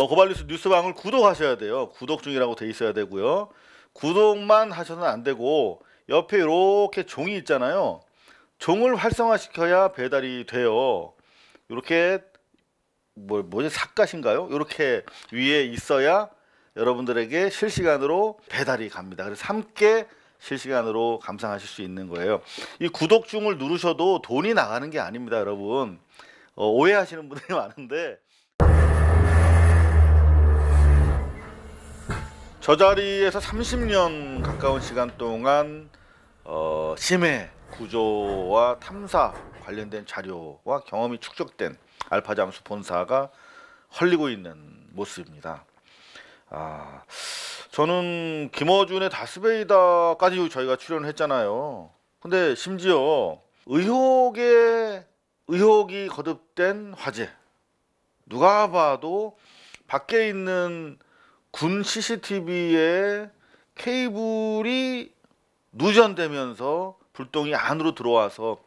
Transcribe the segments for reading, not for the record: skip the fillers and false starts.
고발뉴스 뉴스방을 구독하셔야 돼요. 구독 중이라고 돼 있어야 되고요. 구독만 하셔서는 안 되고 옆에 이렇게 종이 있잖아요. 종을 활성화시켜야 배달이 돼요. 이렇게 뭐지 삿갓인가요? 이렇게 위에 있어야 여러분들에게 실시간으로 배달이 갑니다. 그래서 함께 실시간으로 감상하실 수 있는 거예요. 이 구독중을 누르셔도 돈이 나가는 게 아닙니다, 여러분. 오해하시는 분들이 많은데 저 자리에서 30년 가까운 시간 동안 심해 구조와 탐사 관련된 자료와 경험이 축적된 알파잠수 본사가 헐리고 있는 모습입니다. 저는 김어준의 다스베이다까지 저희가 출연했잖아요. 근데 심지어 의혹이 거듭된 화재, 누가 봐도 밖에 있는 군 CCTV에 케이블이 누전되면서 불똥이 안으로 들어와서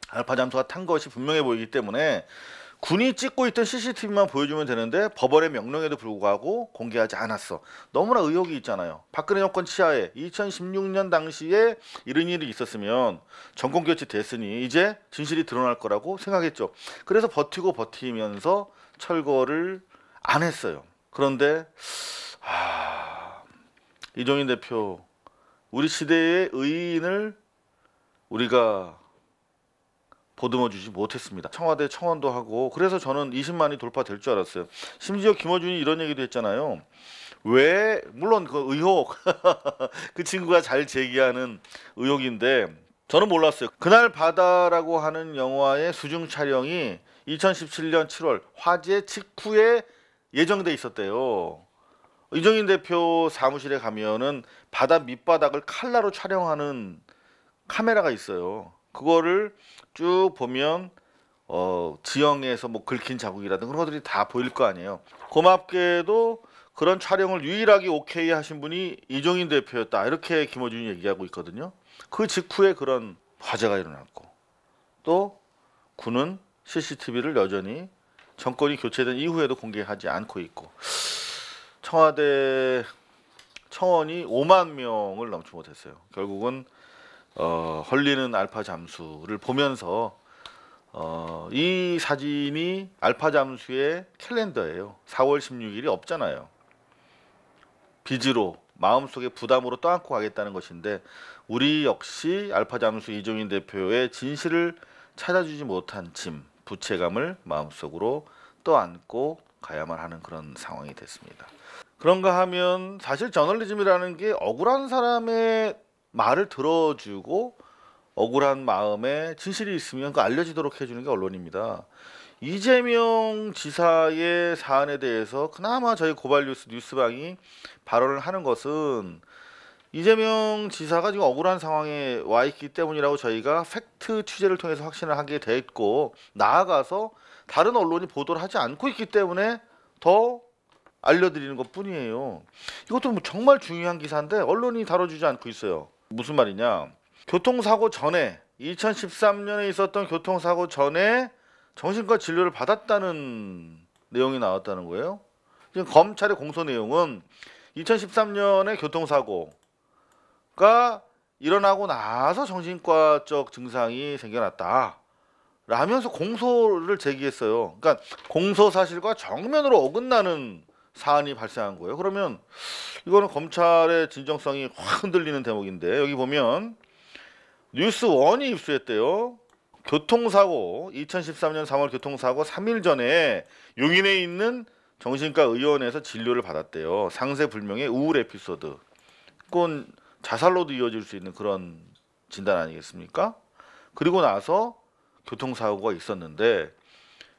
알파잠수가 탄 것이 분명해 보이기 때문에 군이 찍고 있던 CCTV만 보여주면 되는데 법원의 명령에도 불구하고 공개하지 않았어. 너무나 의혹이 있잖아요. 박근혜 정권 치하에 2016년 당시에 이런 일이 있었으면 정권교체 됐으니 이제 진실이 드러날 거라고 생각했죠. 그래서 버티면서 철거를 안 했어요. 그런데 이종인 대표, 우리 시대의 의인을 우리가 보듬어 주지 못했습니다. 청와대 청원도 하고, 그래서 저는 20만이 돌파될 줄 알았어요. 심지어 김어준이 이런 얘기도 했잖아요. 왜, 물론 그 의혹 그 친구가 잘 제기하는 의혹인데 저는 몰랐어요. 그날 바다라고 하는 영화의 수중 촬영이 2017년 7월 화재 직후에 예정돼 있었대요. 이종인 대표 사무실에 가면은 바다 밑바닥을 칼라로 촬영하는 카메라가 있어요. 그거를 쭉 보면 지형에서 뭐 긁힌 자국이라든가 그런 것들이 다 보일 거 아니에요. 고맙게도 그런 촬영을 유일하게 오케이 하신 분이 이종인 대표였다, 이렇게 김어준이 얘기하고 있거든요. 그 직후에 그런 화재가 일어났고, 또 군은 CCTV를 여전히 정권이 교체된 이후에도 공개하지 않고 있고, 청와대 청원이 5만 명을 넘지 못했어요. 결국은 헐리는 알파잠수를 보면서 이 사진이 알파잠수의 캘린더예요. 4월 16일이 없잖아요. 빚으로, 마음속에 부담으로 떠안고 가겠다는 것인데, 우리 역시 알파잠수 이종인 대표의 진실을 찾아주지 못한 짐, 부채감을 마음속으로 떠안고 가야만 하는 그런 상황이 됐습니다. 그런가 하면 사실 저널리즘이라는 게 억울한 사람의 말을 들어주고 억울한 마음에 진실이 있으면 그 알려지도록 해주는 게 언론입니다. 이재명 지사의 사안에 대해서 그나마 저희 고발뉴스 뉴스방이 발언을 하는 것은 이재명 지사가 지금 억울한 상황에 와 있기 때문이라고 저희가 팩트 취재를 통해서 확신을 하게 됐고, 나아가서 다른 언론이 보도를 하지 않고 있기 때문에 더 알려드리는 것 뿐이에요. 이것도 뭐 정말 중요한 기사인데 언론이 다뤄주지 않고 있어요. 무슨 말이냐, 교통사고 전에 2013년에 있었던 교통사고 전에 정신과 진료를 받았다는 내용이 나왔다는 거예요. 지금 검찰의 공소 내용은 2013년에 교통사고가 일어나고 나서 정신과적 증상이 생겨났다 라면서 공소를 제기했어요. 그러니까 공소 사실과 정면으로 어긋나는 사안이 발생한 거예요. 그러면 이거는 검찰의 진정성이 확 흔들리는 대목인데, 여기 보면 뉴스원이 입수했대요. 교통사고 2013년 3월 교통사고 3일 전에 용인에 있는 정신과 의원에서 진료를 받았대요. 상세불명의 우울 에피소드. 그건 자살로도 이어질 수 있는 그런 진단 아니겠습니까? 그리고 나서 교통사고가 있었는데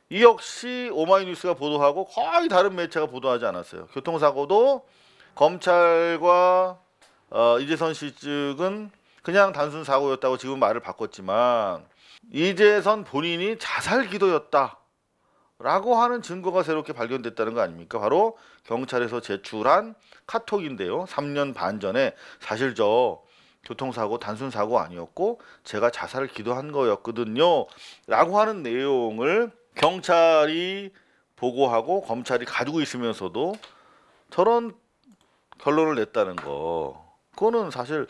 이 역시 오마이뉴스가 보도하고 거의 다른 매체가 보도하지 않았어요. 교통사고도 검찰과 이재선 씨 측은 그냥 단순 사고였다고 지금 말을 바꿨지만, 이재선 본인이 자살 기도였다 라고 하는 증거가 새롭게 발견됐다는 거 아닙니까? 바로 경찰에서 제출한 카톡인데요. 3년 반 전에 사실 저 교통사고 단순 사고 아니었고 제가 자살을 기도한 거였거든요 라고 하는 내용을 경찰이 보고하고 검찰이 가지고 있으면서도 저런 결론을 냈다는 거, 그거는 사실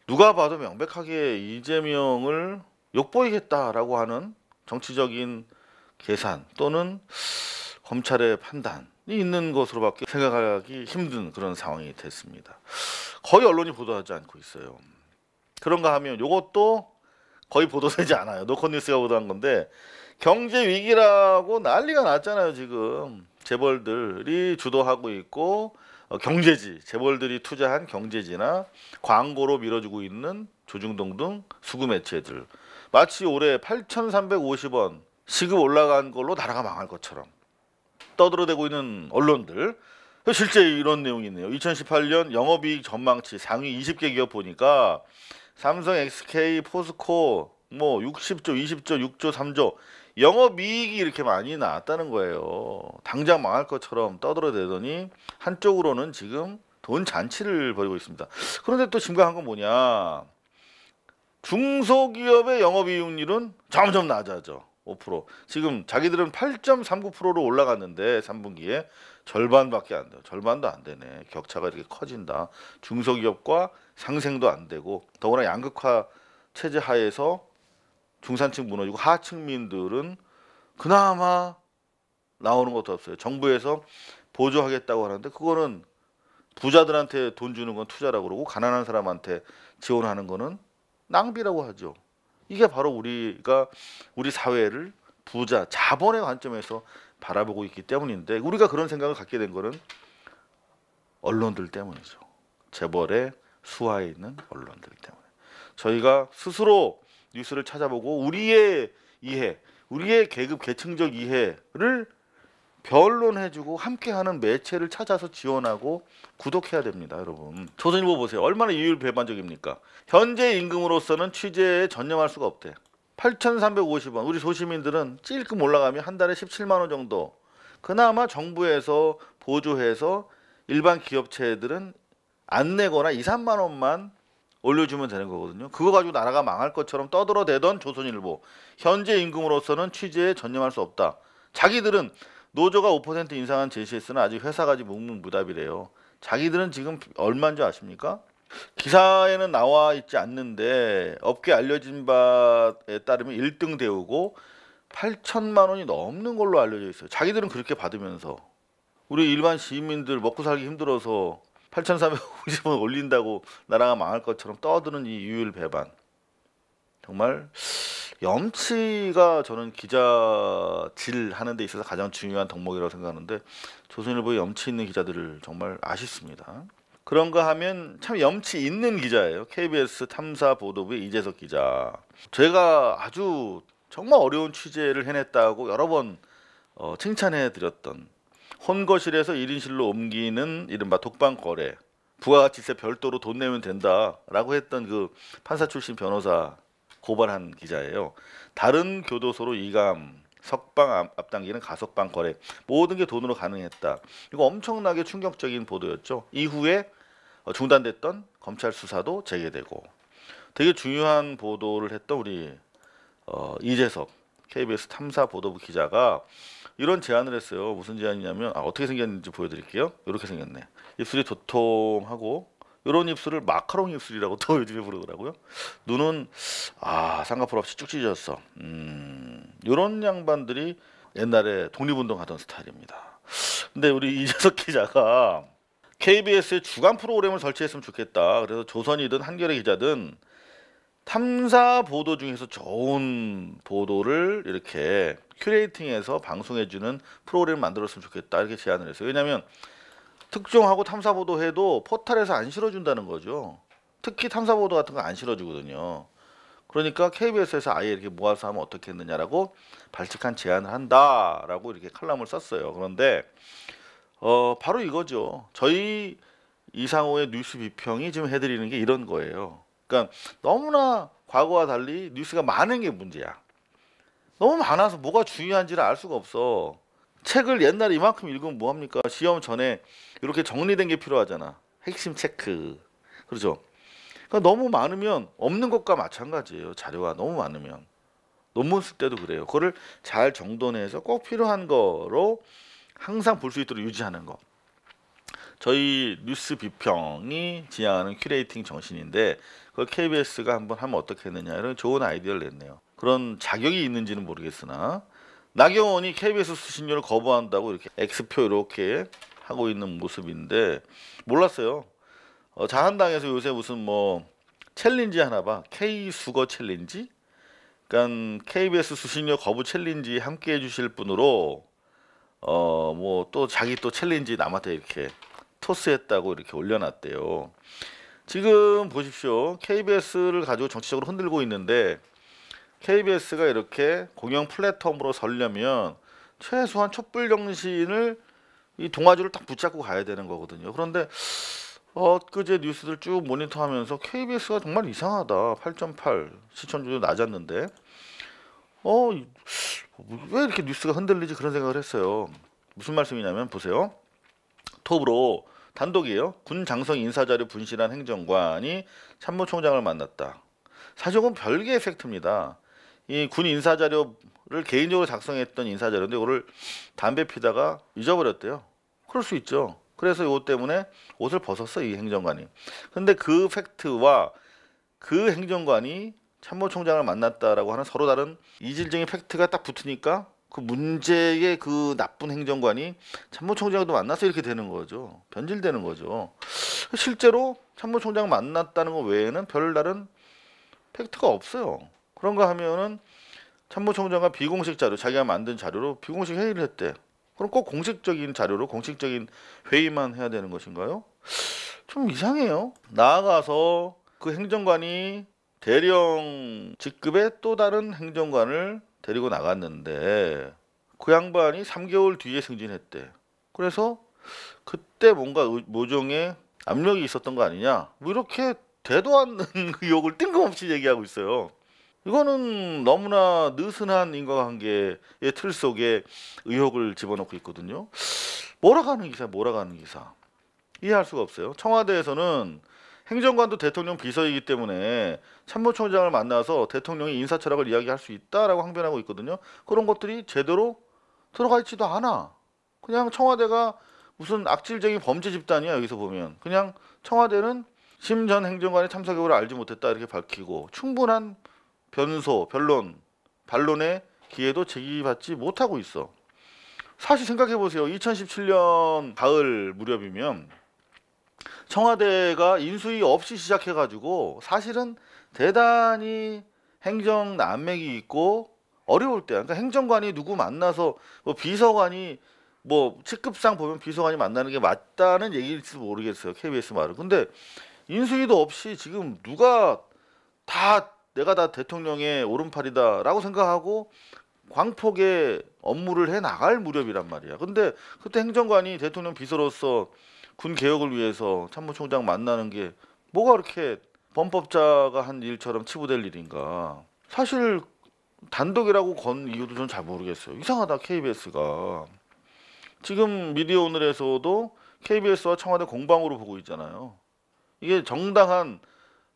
누가 봐도 명백하게 이재명을 욕보이겠다라고 하는 정치적인 계산 또는 검찰의 판단이 있는 것으로밖에 생각하기 힘든 그런 상황이 됐습니다. 거의 언론이 보도하지 않고 있어요. 그런가 하면 이것도 거의 보도되지 않아요. 노컷뉴스가 보도한 건데, 경제 위기라고 난리가 났잖아요. 지금 재벌들이 주도하고 있고 경제지, 재벌들이 투자한 경제지나 광고로 밀어주고 있는 조중동 등 수구 매체들, 마치 올해 8,350원 시급 올라간 걸로 나라가 망할 것처럼 떠들어대고 있는 언론들, 실제 이런 내용이 있네요. 2018년 영업이익 전망치 상위 20개 기업 보니까 삼성, SK, 포스코 뭐 60조, 20조, 6조, 3조 영업이익이 이렇게 많이 나왔다는 거예요. 당장 망할 것처럼 떠들어대더니 한쪽으로는 지금 돈 잔치를 벌이고 있습니다. 그런데 또 심각한 건 뭐냐, 중소기업의 영업이익률은 점점 낮아져. 5%. 지금 자기들은 8.39%로 올라갔는데 3분기에 절반밖에 안 돼요. 절반도 안 되네. 격차가 이렇게 커진다. 중소기업과 상생도 안 되고, 더구나 양극화 체제 하에서 중산층 무너지고 하층민들은 그나마 나오는 것도 없어요. 정부에서 보조하겠다고 하는데 그거는 부자들한테 돈 주는 건 투자라고 그러고 가난한 사람한테 지원하는 거는 낭비라고 하죠. 이게 바로 우리가 우리 사회를 부자, 자본의 관점에서 바라보고 있기 때문인데, 우리가 그런 생각을 갖게 된 거는 언론들 때문이죠. 재벌의 수하에 있는 언론들 때문에. 저희가 스스로 뉴스를 찾아보고 우리의 이해, 우리의 계급 계층적 이해를 변론해주고 함께하는 매체를 찾아서 지원하고 구독해야 됩니다, 여러분. 조선일보 보세요. 얼마나 이율 배반적입니까? 현재 임금으로서는 취재에 전념할 수가 없대. 8,350원. 우리 소시민들은 찔끔 올라가면 한 달에 17만 원 정도. 그나마 정부에서 보조해서 일반 기업체들은 안 내거나 2, 3만 원만 올려주면 되는 거거든요. 그거 가지고 나라가 망할 것처럼 떠들어대던 조선일보. 현재 임금으로서는 취재에 전념할 수 없다. 자기들은 노조가 5% 인상한 제시했으나 아직 회사가 아직 묵묵부답이래요. 자기들은 지금 얼마인 줄 아십니까? 기사에는 나와 있지 않는데 업계 알려진 바에 따르면 1등 대우고 8천만 원이 넘는 걸로 알려져 있어요. 자기들은 그렇게 받으면서 우리 일반 시민들 먹고 살기 힘들어서 8,450원 올린다고 나라가 망할 것처럼 떠드는 이 유율 배반, 정말 염치가 저는 기자질 하는 데 있어서 가장 중요한 덕목이라고 생각하는데, 조선일보의 염치 있는 기자들을 정말 아쉽습니다. 그런가 하면 참 염치 있는 기자예요. KBS 탐사보도부의 이재석 기자. 제가 아주 정말 어려운 취재를 해냈다고 여러 번 칭찬해 드렸던, 혼거실에서 1인실로 옮기는 이른바 독방 거래, 부가가치세 별도로 돈 내면 된다라고 했던 그 판사 출신 변호사 고발한 기자예요. 다른 교도소로 이감, 석방 앞당기는 가석방 거래, 모든 게 돈으로 가능했다. 이거 엄청나게 충격적인 보도였죠. 이후에 중단됐던 검찰 수사도 재개되고, 되게 중요한 보도를 했던 우리 이재석 KBS 탐사보도부 기자가 이런 제안을 했어요. 무슨 제안이냐면, 어떻게 생겼는지 보여드릴게요. 이렇게 생겼네. 입술이 도톰하고 이런 입술을 마카롱 입술이라고 또 요즘에 부르더라고요. 눈은 쌍꺼풀 없이 쭉 찢어졌어. 이런 양반들이 옛날에 독립운동하던 스타일입니다. 근데 우리 이재석 기자가 KBS에 주간 프로그램을 설치했으면 좋겠다. 그래서 조선이든 한겨레 기자든 탐사 보도 중에서 좋은 보도를 이렇게 큐레이팅해서 방송해주는 프로그램을 만들었으면 좋겠다, 이렇게 제안을 했어요. 왜냐하면 특종하고 탐사보도 해도 포탈에서 안 실어준다는 거죠. 특히 탐사보도 같은 거 안 실어주거든요. 그러니까 KBS에서 아예 이렇게 모아서 하면 어떻겠느냐라고 발칙한 제안을 한다라고 이렇게 칼럼을 썼어요. 그런데 바로 이거죠. 저희 이상호의 뉴스 비평이 지금 해드리는 게 이런 거예요. 그러니까 너무나 과거와 달리 뉴스가 많은 게 문제야. 너무 많아서 뭐가 중요한지를 알 수가 없어. 책을 옛날에 이만큼 읽으면 뭐합니까? 시험 전에 이렇게 정리된 게 필요하잖아. 핵심 체크. 그렇죠? 그러니까 너무 많으면 없는 것과 마찬가지예요. 자료가 너무 많으면. 논문 쓸 때도 그래요. 그거를 잘 정돈해서 꼭 필요한 거로 항상 볼 수 있도록 유지하는 거. 저희 뉴스 비평이 지향하는 큐레이팅 정신인데 그걸 KBS가 한번 하면 어떻겠느냐 이런 좋은 아이디어를 냈네요. 그런 자격이 있는지는 모르겠으나 나경원이 KBS 수신료를 거부한다고 이렇게 X표 이렇게 하고 있는 모습인데 몰랐어요. 자한당에서 요새 무슨 뭐 챌린지 하나 봐. K수거 챌린지? 그러니까 KBS 수신료 거부 챌린지 함께 해주실 분으로 뭐 또 자기 또 챌린지 남한테 이렇게 토스했다고 이렇게 올려놨대요. 지금 보십시오. KBS를 가지고 정치적으로 흔들고 있는데 KBS가 이렇게 공영 플랫폼으로 서려면 최소한 촛불 정신을 이 동아줄을 딱 붙잡고 가야 되는 거거든요. 그런데 엊그제 뉴스들 쭉 모니터하면서 KBS가 정말 이상하다. 8.8 시청률도 낮았는데 왜 이렇게 뉴스가 흔들리지 그런 생각을 했어요. 무슨 말씀이냐면 보세요. 톱으로 단독이에요. 군 장성 인사자료 분실한 행정관이 참모총장을 만났다. 사실 이건 별개의 팩트입니다. 이 군 인사자료를 개인적으로 작성했던 인사자료인데 이거를 담배 피다가 잊어버렸대요. 그럴 수 있죠. 그래서 이것 때문에 옷을 벗었어 이 행정관이. 근데 그 팩트와 그 행정관이 참모총장을 만났다라고 하는 서로 다른 이질적인 팩트가 딱 붙으니까 그 문제의 그 나쁜 행정관이 참모총장도 만나서 이렇게 되는 거죠. 변질되는 거죠. 실제로 참모총장 만났다는 것 외에는 별다른 팩트가 없어요. 그런가 하면은 참모총장과 비공식 자료, 자기가 만든 자료로 비공식 회의를 했대. 그럼 꼭 공식적인 자료로 공식적인 회의만 해야 되는 것인가요? 좀 이상해요. 나아가서 그 행정관이 대령 직급의 또 다른 행정관을 데리고 나갔는데 그 양반이 3개월 뒤에 승진했대. 그래서 그때 뭔가 모종의 압력이 있었던 거 아니냐? 뭐 이렇게 되도 않는 의혹을 뜬금없이 얘기하고 있어요. 이거는 너무나 느슨한 인과관계의 틀 속에 의혹을 집어넣고 있거든요. 몰아가는 기사. 이해할 수가 없어요. 청와대에서는 행정관도 대통령 비서이기 때문에 참모총장을 만나서 대통령의 인사 철학을 이야기할 수 있다라고 항변하고 있거든요. 그런 것들이 제대로 들어가 있지도 않아. 그냥 청와대가 무슨 악질적인 범죄 집단이야. 여기서 보면 그냥 청와대는 심 전 행정관의 참사 여부를 알지 못했다 이렇게 밝히고 충분한 반론의 기회도 제기받지 못하고 있어. 사실 생각해 보세요. 2017년 가을 무렵이면 청와대가 인수위 없이 시작해가지고 사실은 대단히 행정 난맥이 있고 어려울 때, 그러니까 행정관이 누구 만나서 뭐 비서관이 뭐 직급상 보면 비서관이 만나는 게 맞다는 얘기일지도 모르겠어요. KBS 말은. 근데 인수위도 없이 지금 누가 내가 다 대통령의 오른팔이다라고 생각하고 광폭의 업무를 해 나갈 무렵이란 말이야. 근데 그때 행정관이 대통령 비서로서 군 개혁을 위해서 참모총장 만나는 게 뭐가 그렇게 범법자가 한 일처럼 치부될 일인가. 사실 단독이라고 건 이유도 전 잘 모르겠어요. 이상하다 KBS가. 지금 미디어 오늘에서도 KBS와 청와대 공방으로 보고 있잖아요. 이게 정당한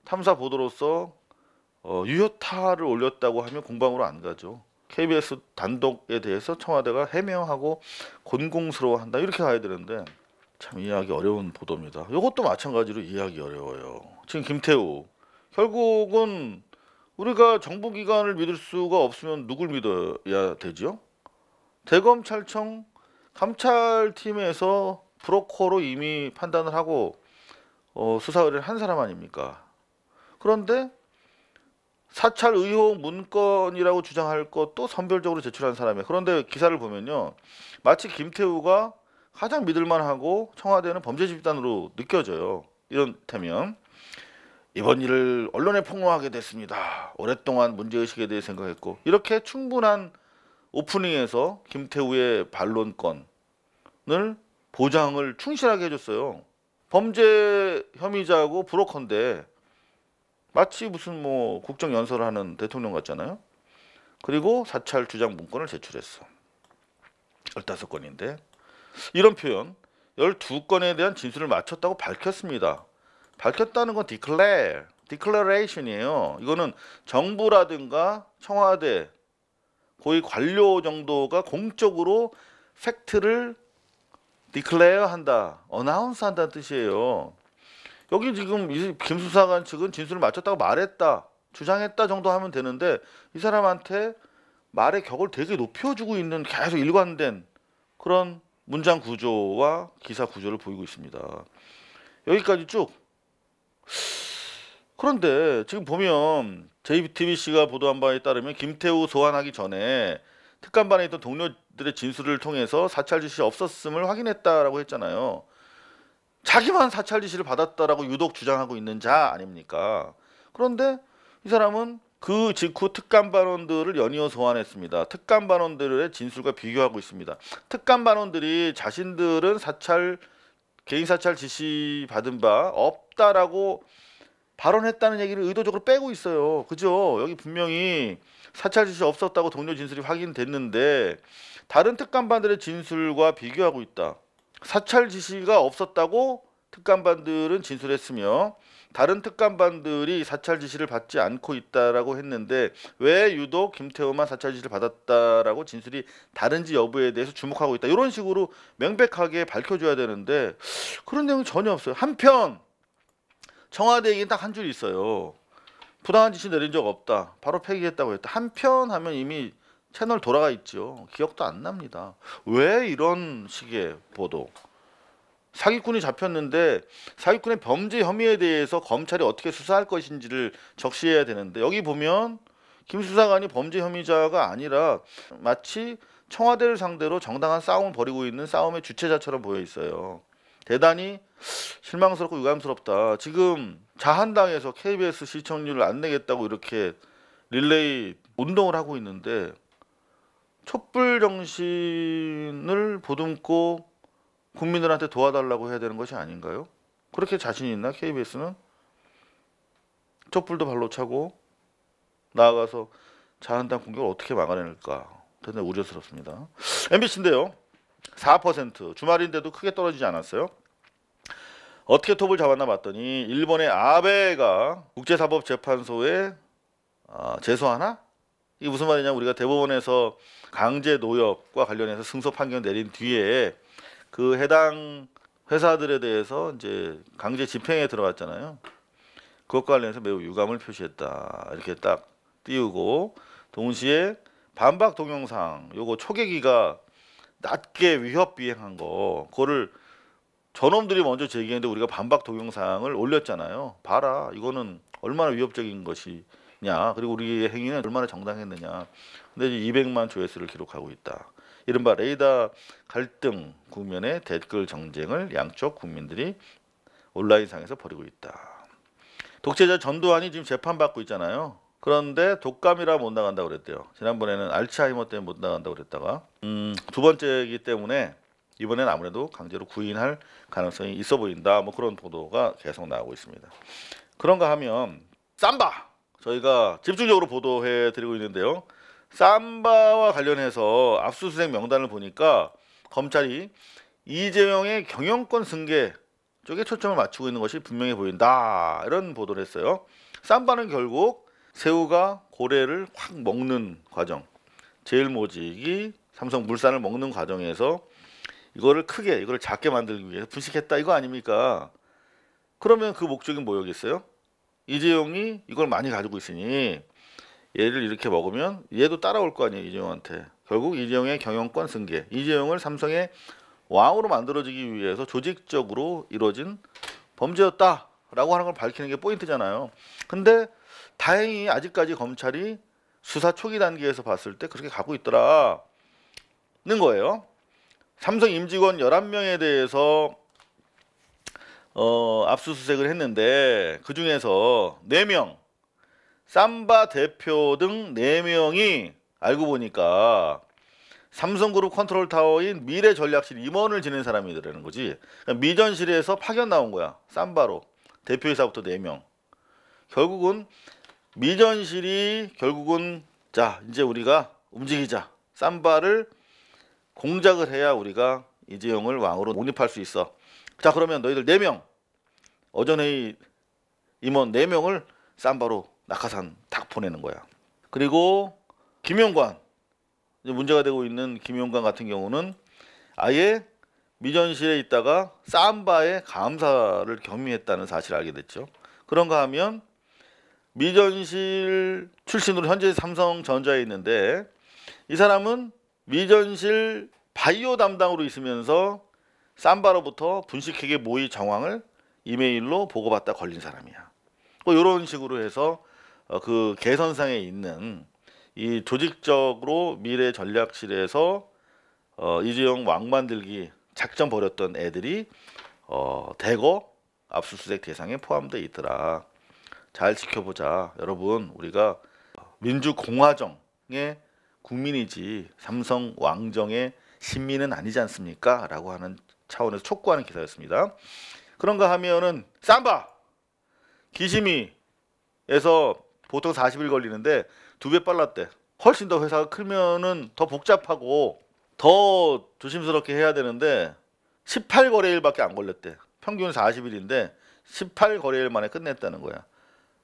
탐사 보도로서 유효타를 올렸다고 하면 공방으로 안 가죠. KBS 단독에 대해서 청와대가 해명하고 곤공스러워한다 이렇게 가야 되는데 참 이해하기 어려운 보도입니다. 이것도 마찬가지로 이해하기 어려워요. 지금 김태우 결국은 우리가 정부기관을 믿을 수가 없으면 누굴 믿어야 되죠? 대검찰청 감찰팀에서 브로커로 이미 판단을 하고 수사 의뢰를 한 사람 아닙니까? 그런데 사찰 의혹 문건이라고 주장할 것도 선별적으로 제출한 사람이에요. 그런데 기사를 보면요. 마치 김태우가 가장 믿을만하고 청와대는 범죄 집단으로 느껴져요. 이렇다면 이번 일을 언론에 폭로하게 됐습니다. 오랫동안 문제의식에 대해 생각했고 이렇게 충분한 오프닝에서 김태우의 반론권을 보장을 충실하게 해줬어요. 범죄 혐의자고 브로커인데 마치 무슨 뭐 국정연설을 하는 대통령 같잖아요. 그리고 사찰 주장 문건을 제출했어. 15건인데 이런 표현 12건에 대한 진술을 마쳤다고 밝혔습니다. 밝혔다는 건 declaration이에요. 이거는 정부라든가 청와대 고위 관료 정도가 공적으로 팩트를 디클레어 한다, 어나운스 한다는 뜻이에요. 여기 지금 김 수사관 측은 진술을 맞췄다고 말했다, 주장했다 정도 하면 되는데 이 사람한테 말의 격을 되게 높여주고 있는 계속 일관된 그런 문장 구조와 기사 구조를 보이고 있습니다. 여기까지 쭉. 그런데 지금 보면 JTBC가 보도한 바에 따르면 김태우 소환하기 전에 특감반에 있던 동료들의 진술을 통해서 사찰 지시 없었음을 확인했다라고 했잖아요. 자기만 사찰 지시를 받았다라고 유독 주장하고 있는 자 아닙니까? 그런데 이 사람은 그 직후 특감반원들을 연이어 소환했습니다. 특감반원들의 진술과 비교하고 있습니다. 특감반원들이 자신들은 개인 사찰 지시 받은 바 없다라고 발언했다는 얘기를 의도적으로 빼고 있어요. 그죠? 여기 분명히 사찰 지시 없었다고 동료 진술이 확인됐는데 다른 특감반들의 진술과 비교하고 있다. 사찰 지시가 없었다고 특감반들은 진술했으며 다른 특감반들이 사찰 지시를 받지 않고 있다라고 했는데 왜 유독 김태우만 사찰 지시를 받았다라고 진술이 다른지 여부에 대해서 주목하고 있다. 이런 식으로 명백하게 밝혀줘야 되는데 그런 내용이 전혀 없어요. 한편 청와대 얘기는 딱 한 줄이 있어요. 부당한 지시 내린 적 없다, 바로 폐기했다고 했다. 한편 하면 이미 채널 돌아가 있죠. 기억도 안 납니다. 왜 이런 식의 보도? 사기꾼이 잡혔는데 사기꾼의 범죄 혐의에 대해서 검찰이 어떻게 수사할 것인지를 적시해야 되는데 여기 보면 김 수사관이 범죄 혐의자가 아니라 마치 청와대를 상대로 정당한 싸움을 벌이고 있는 싸움의 주체자처럼 보여 있어요. 대단히 실망스럽고 유감스럽다. 지금 자한당에서 KBS 시청률을 안 내겠다고 이렇게 릴레이 운동을 하고 있는데 촛불 정신을 보듬고 국민들한테 도와달라고 해야 되는 것이 아닌가요? 그렇게 자신 있나 KBS는? 촛불도 발로 차고 나아가서 자한당 공격을 어떻게 막아낼까 대단히 우려스럽습니다. MBC인데요. 4% 주말인데도 크게 떨어지지 않았어요. 어떻게 톱을 잡았나 봤더니 일본의 아베가 국제사법재판소에 제소하나? 이게 무슨 말이냐, 우리가 대법원에서 강제 노역과 관련해서 승소 판결 내린 뒤에 그 해당 회사들에 대해서 이제 강제 집행에 들어갔잖아요. 그것과 관련해서 매우 유감을 표시했다, 이렇게 딱 띄우고 동시에 반박 동영상 요거 초계기가 낮게 위협 비행한 거, 그거를 저놈들이 먼저 제기했는데 우리가 반박 동영상을 올렸잖아요. 봐라, 이거는 얼마나 위협적인 것이냐, 그리고 우리의 행위는 얼마나 정당했느냐. 근데 이제 200만 조회수를 기록하고 있다. 이른바 레이더 갈등 국면의 댓글 정쟁을 양쪽 국민들이 온라인상에서 벌이고 있다. 독재자 전두환이 지금 재판받고 있잖아요. 그런데 독감이라 못 나간다고 그랬대요. 지난번에는 알츠하이머 때문에 못 나간다고 그랬다가 두 번째이기 때문에 이번엔 아무래도 강제로 구인할 가능성이 있어 보인다, 뭐 그런 보도가 계속 나오고 있습니다. 그런가 하면 삼바, 저희가 집중적으로 보도해 드리고 있는데요. 삼바와 관련해서 압수수색 명단을 보니까 검찰이 이재용의 경영권 승계 쪽에 초점을 맞추고 있는 것이 분명해 보인다, 이런 보도를 했어요. 삼바는 결국 새우가 고래를 확 먹는 과정, 제일모직이 삼성물산을 먹는 과정에서 이거를 작게 만들기 위해서 분식했다, 이거 아닙니까? 그러면 그 목적이 뭐였겠어요? 이재용이 이걸 많이 가지고 있으니 얘를 이렇게 먹으면 얘도 따라올 거 아니에요, 이재용한테. 결국 이재용의 경영권 승계, 이재용을 삼성의 왕으로 만들어지기 위해서 조직적으로 이루어진 범죄였다라고 하는 걸 밝히는 게 포인트잖아요. 근데 다행히 아직까지 검찰이 수사 초기 단계에서 봤을 때 그렇게 가고 있더라는 거예요. 삼성 임직원 11명에 대해서 압수수색을 했는데 그 중에서 4명, 삼바 대표 등 4명이 알고 보니까 삼성그룹 컨트롤타워인 미래전략실 임원을 지낸 사람이라는 거지. 그러니까 미전실에서 파견 나온 거야, 삼바로. 대표이사부터 4명. 결국은 미전실이 자, 이제 우리가 움직이자, 삼바를 공작을 해야 우리가 이재용을 왕으로 옹립할 수 있어. 자, 그러면 너희들 4명, 어전회의 임원 4명을 삼바로 낙하산 딱 보내는 거야. 그리고 김영관 이제 문제가 되고 있는 김용관 같은 경우는 아예 미전실에 있다가 삼바의 감사를 경미했다는 사실을 알게 됐죠. 그런가 하면 미전실 출신으로 현재 삼성전자에 있는데 이 사람은 미전실 바이오 담당으로 있으면서 삼바로부터 분식회계 모의 정황을 이메일로 보고받다 걸린 사람이야. 뭐 이런 식으로 해서 그 개선상에 있는 이 조직적으로 미래 전략실에서 이재용 왕 만들기 작전 벌였던 애들이 대거 압수수색 대상에 포함되어 있더라. 잘 지켜보자. 여러분, 우리가 민주공화정의 국민이지 삼성 왕정의 신민은 아니지 않습니까? 라고 하는 차원에서 촉구하는 기사였습니다. 그런가 하면은 삼바 기심이에서 보통 40일 걸리는데 2배 빨랐대. 훨씬 더 회사가 크면은 더 복잡하고 더 조심스럽게 해야 되는데 18거래일밖에 안 걸렸대. 평균 40일인데 18거래일 만에 끝냈다는 거야.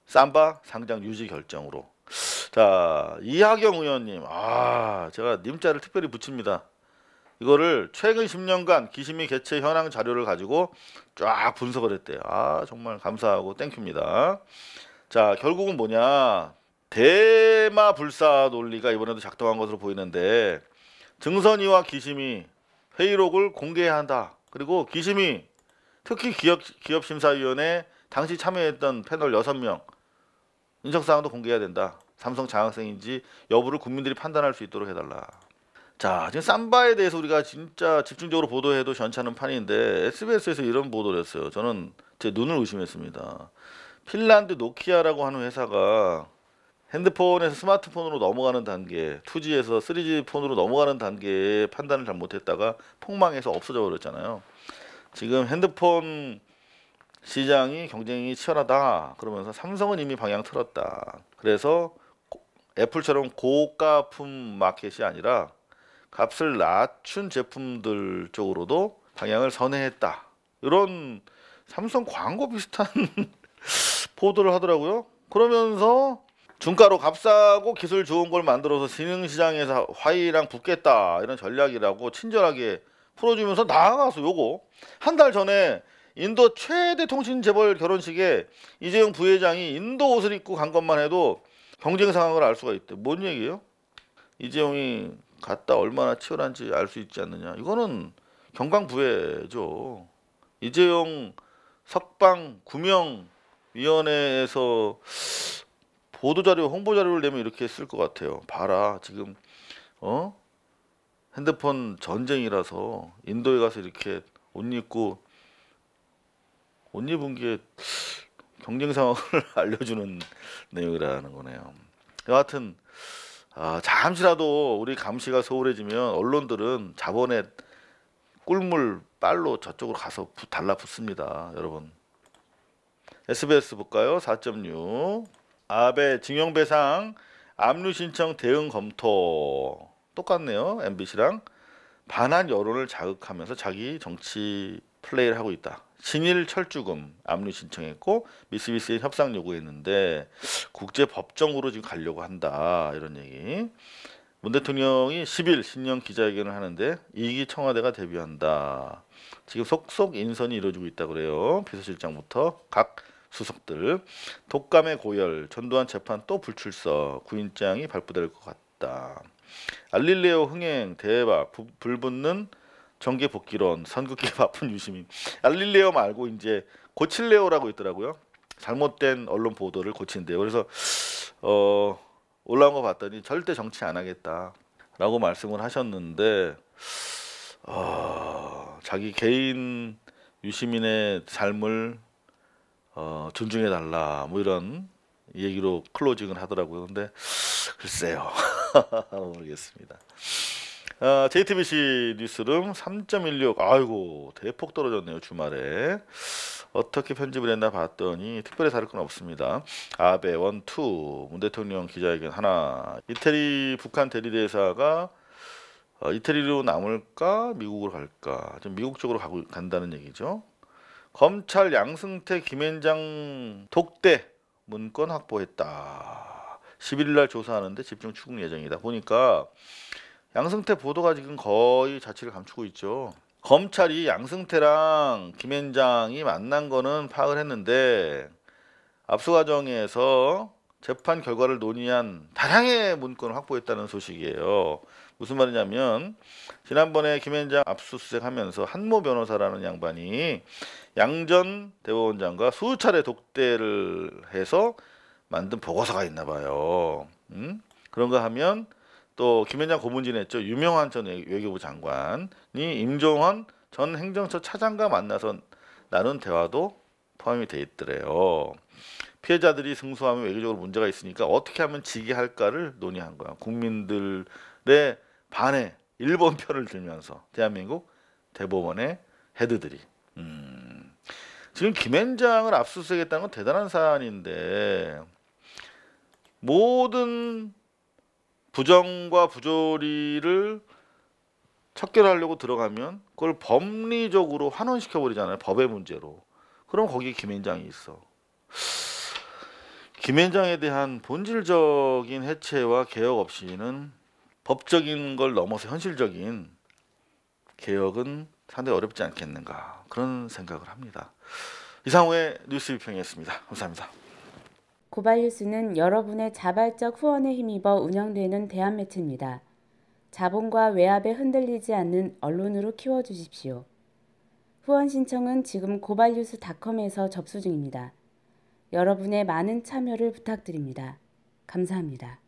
삼바 상장 유지 결정으로. 자, 이하경 의원님, 제가 님자를 특별히 붙입니다. 이거를 최근 10년간 기심이 개최 현황 자료를 가지고 쫙 분석을 했대요. 정말 감사하고 땡큐입니다. 자, 결국은 뭐냐, 대마불사 논리가 이번에도 작동한 것으로 보이는데 증선이와 기심이 회의록을 공개해야 한다. 그리고 기심이 특히 기업심사위원회 당시 참여했던 패널 6명 인적사항도 공개해야 된다. 삼성 장학생인지 여부를 국민들이 판단할 수 있도록 해달라. 자, 지금 삼바에 대해서 우리가 진짜 집중적으로 보도해도 괜찮은 판인데 SBS에서 이런 보도를 했어요. 저는 제 눈을 의심했습니다. 핀란드 노키아라고 하는 회사가 핸드폰에서 스마트폰으로 넘어가는 단계, 2G에서 3G 폰으로 넘어가는 단계에 판단을 잘못했다가 폭망해서 없어져 버렸잖아요. 지금 핸드폰 시장이 경쟁이 치열하다 그러면서 삼성은 이미 방향 틀었다. 그래서 애플처럼 고가품 마켓이 아니라 값을 낮춘 제품들 쪽으로도 방향을 선회했다. 이런 삼성 광고 비슷한 보도를 하더라고요. 그러면서 중가로 값싸고 기술 좋은 걸 만들어서 신흥시장에서 화이랑 붙겠다 이런 전략이라고 친절하게 풀어주면서 나아가서 요거 한 달 전에 인도 최대 통신 재벌 결혼식에 이재용 부회장이 인도 옷을 입고 간 것만 해도 경쟁 상황을 알 수가 있대. 뭔 얘기예요? 이재용이 갔다 얼마나 치열한지 알 수 있지 않느냐. 이거는 경강부회죠. 이재용 석방 구명위원회에서 보도자료, 홍보자료를 내면 이렇게 쓸 것 같아요. 봐라, 지금 핸드폰 전쟁이라서 인도에 가서 이렇게 옷 입은 게 경쟁 상황을 알려주는 내용이라는 거네요. 여하튼 잠시라도 우리 감시가 소홀해지면 언론들은 자본의 꿀물 빨로 저쪽으로 가서 달라붙습니다. 여러분, SBS 볼까요? 4.6 아베 징용배상 압류 신청 대응 검토. 똑같네요. MBC랑 반한 여론을 자극하면서 자기 정치 플레이를 하고 있다. 신일 철주금 압류 신청했고 미쓰비시에 협상 요구했는데 국제법정으로 지금 가려고 한다. 이런 얘기. 문 대통령이 10일 신년 기자회견을 하는데 2기 청와대가 데뷔한다. 지금 속속 인선이 이루어지고 있다 그래요. 비서실장부터 각 수석들. 독감의 고열, 전두환 재판 또 불출석, 구인장이 발부될 것 같다. 알릴레오 흥행 대박, 불붙는 정계 복귀론, 선긋기에 바쁜 유시민. 알릴레오 말고 이제 고칠레오라고 있더라고요. 잘못된 언론 보도를 고친대요. 그래서 올라온 거 봤더니 절대 정치 안 하겠다라고 말씀을 하셨는데 자기 개인 유시민의 삶을 존중해 달라 뭐 이런 얘기로 클로징을 하더라고요. 근데 글쎄요. 모르겠습니다. JTBC 뉴스룸 3.16 아이고 대폭 떨어졌네요. 주말에 어떻게 편집을 했나 봤더니 특별히 다를 건 없습니다. 아베 1, 2 문 대통령 기자회견 하나. 이태리 북한 대리대사가 이태리로 남을까 미국으로 갈까 좀 미국 쪽으로 간다는 얘기죠. 검찰 양승태 김앤장 독대 문건 확보했다. 11일 날 조사하는데 집중 출국 예정이다. 보니까 양승태 보도가 지금 거의 자취를 감추고 있죠. 검찰이 양승태랑 김앤장이 만난 거는 파악을 했는데 압수 과정에서 재판 결과를 논의한 다량의 문건을 확보했다는 소식이에요. 무슨 말이냐면 지난번에 김앤장 압수수색하면서 한모 변호사라는 양반이 양 전 대법원장과 수차례 독대를 해서 만든 보고서가 있나 봐요. 그런가 하면 또 김앤장 고문진 했죠. 유명한 전 외교부 장관이 임종원 전 행정처 차장과 만나서 나눈 대화도 포함이 돼 있더래요. 피해자들이 승소하면 외교적으로 문제가 있으니까 어떻게 하면 지게 할까를 논의한 거야. 국민들의 반에 일본 편을 들면서 대한민국 대법원의 헤드들이 지금 김앤장을 압수수색했다는 건 대단한 사안인데 모든 부정과 부조리를 척결하려고 들어가면 그걸 법리적으로 환원시켜버리잖아요. 법의 문제로. 그럼 거기에 김앤장이 있어. 김앤장에 대한 본질적인 해체와 개혁 없이는 법적인 걸 넘어서 현실적인 개혁은 상당히 어렵지 않겠는가 그런 생각을 합니다. 이상우의 뉴스 비평이었습니다. 감사합니다. 고발뉴스는 여러분의 자발적 후원에 힘입어 운영되는 대한매체입니다. 자본과 외압에 흔들리지 않는 언론으로 키워주십시오. 후원 신청은 지금 고발뉴스닷컴에서 접수 중입니다. 여러분의 많은 참여를 부탁드립니다. 감사합니다.